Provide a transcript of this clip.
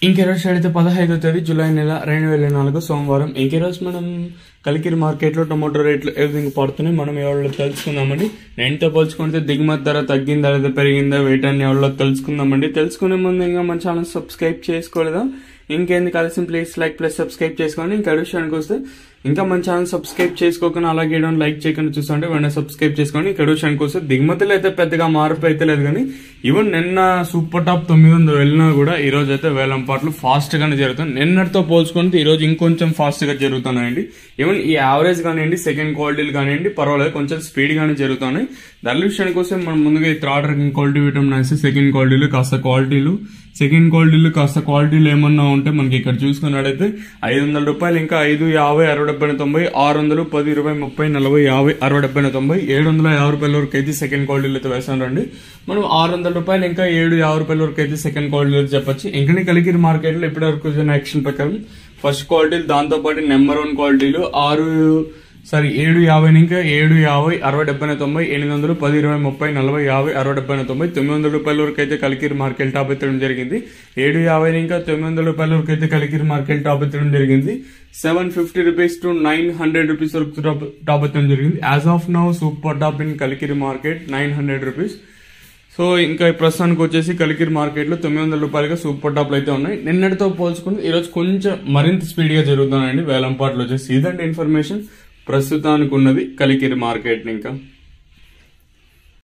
ఇంకెరోజు అయితే 15వ తేదీ జూలై నెల 2024 సోమవారం. ఇంకెరోజు మనం కలికిరి మార్కెట్లో టొమాటో రేట్లు ఏ విధంగా పడుతున్నాయి మనం ఎవరో తెలుసుకుందామండి. నేనుతో పోల్చుకుంటే దిగుమతి ధర తగ్గిందా లేదా పెరిగిందా వేటని ఎవరో తెలుసుకుందామండి. తెలుసుకునే ముందు ఇంకా మన ఛానల్ సబ్స్క్రైబ్ చేసుకోలేదా ఇంకేంది కలిసి ప్లీజ్ లైక్ ప్లస్ సబ్స్క్రైబ్ చేసుకోండి. ఇంకా విషయానికి వస్తే ఇంకా మన ఛానల్ సబ్స్క్రైబ్ చేసుకోకుండా అలాగే లైక్ చేయకుండా చూస్తుంటే వెంటనే సబ్స్క్రైబ్ చేసుకోండి. ఇక్కడ విషయానికి వస్తే దిగుమతులు అయితే పెద్దగా మార్పు అయితే లేదు, కానీ ఈవెన్ నిన్న సూపర్ టాప్ 900 వెళ్ళినా కూడా ఈ రోజు అయితే వేలం పాటలు ఫాస్ట్ గానే జరుగుతుంది. నిన్నటితో పోల్చుకుంటే ఈ రోజు ఇంకొంచెం ఫాస్ట్ గా జరుగుతున్నాయండి. ఈవెన్ ఈ యావరేజ్ కానివ్వండి సెకండ్ క్వాలిటీలు కానివ్వండి పర్వాలేదు కొంచెం స్పీడ్ గానే జరుగుతున్నాయి. ధరల విషయానికి వస్తే మనం ముందుగా థర్డ్ ర్యాంకింగ్ క్వాలిటీ విటమిన్ అయితే సెకండ్ క్వాలిటీలు కాస్త క్వాలిటీలు ఏమన్నా ఉంటే మనకి ఇక్కడ చూసుకున్నట్టయితే 500 రూపాయలు ఇంకా 5, 50, 60, 70, 90, 600, 10, 20, 30, 40, 50, 60, 70, 90, 750 రూపాయల వరకు అయితే సెకండ్ క్వాలిటీలు అయితే వేసానండి. మనం 600 రూపాయలు ఇంకా 750 రూపాయల వరకు అయితే సెకండ్ క్వాలిటీలు అయితే చెప్పొచ్చు. ఇంకా కలికిరి మార్కెట్ లో ఇప్పటి వరకు యాక్షన్ ప్రకారం ఫస్ట్ క్వాలిటీలు దాంతో పాటు నెంబర్ 1 క్వాలిటీలు 750 ఇంకా 750, 60, 70, 90, 800, 10, 20, 30, 40, 50, 60, 70, 90, 900 రూపాయల వరకు అయితే కలికిరి మార్కెట్ టాప్ ఎత్తడం జరిగింది. 750 ఇంకా 900 రూపాయల వరకు అయితే కలికిరి మార్కెట్ టాప్ ఎత్తడం జరిగింది. 750 రూపీస్ టు 900 రూపీస్ వరకు టాప్ ఎత్తడం జరిగింది. As of now super top in Kalikiri market 900 rupees. So ఇంకా ప్రస్తుతానికి వచ్చేసి కలికిరి మార్కెట్ లో 900 రూపాయలుగా సూపర్ టాప్లు అయితే ఉన్నాయి. నిన్నటితో పోల్చుకుంటే ఈ రోజు కొంచెం మరింత స్పీడ్ గా జరుగుతున్నాయండి వేలంపాట్లు వచ్చేసి. ఇదంటే ఇన్ఫర్మేషన్ ప్రస్తుతానికి ఉన్నది కలికిరి మార్కెట్. ఇంకా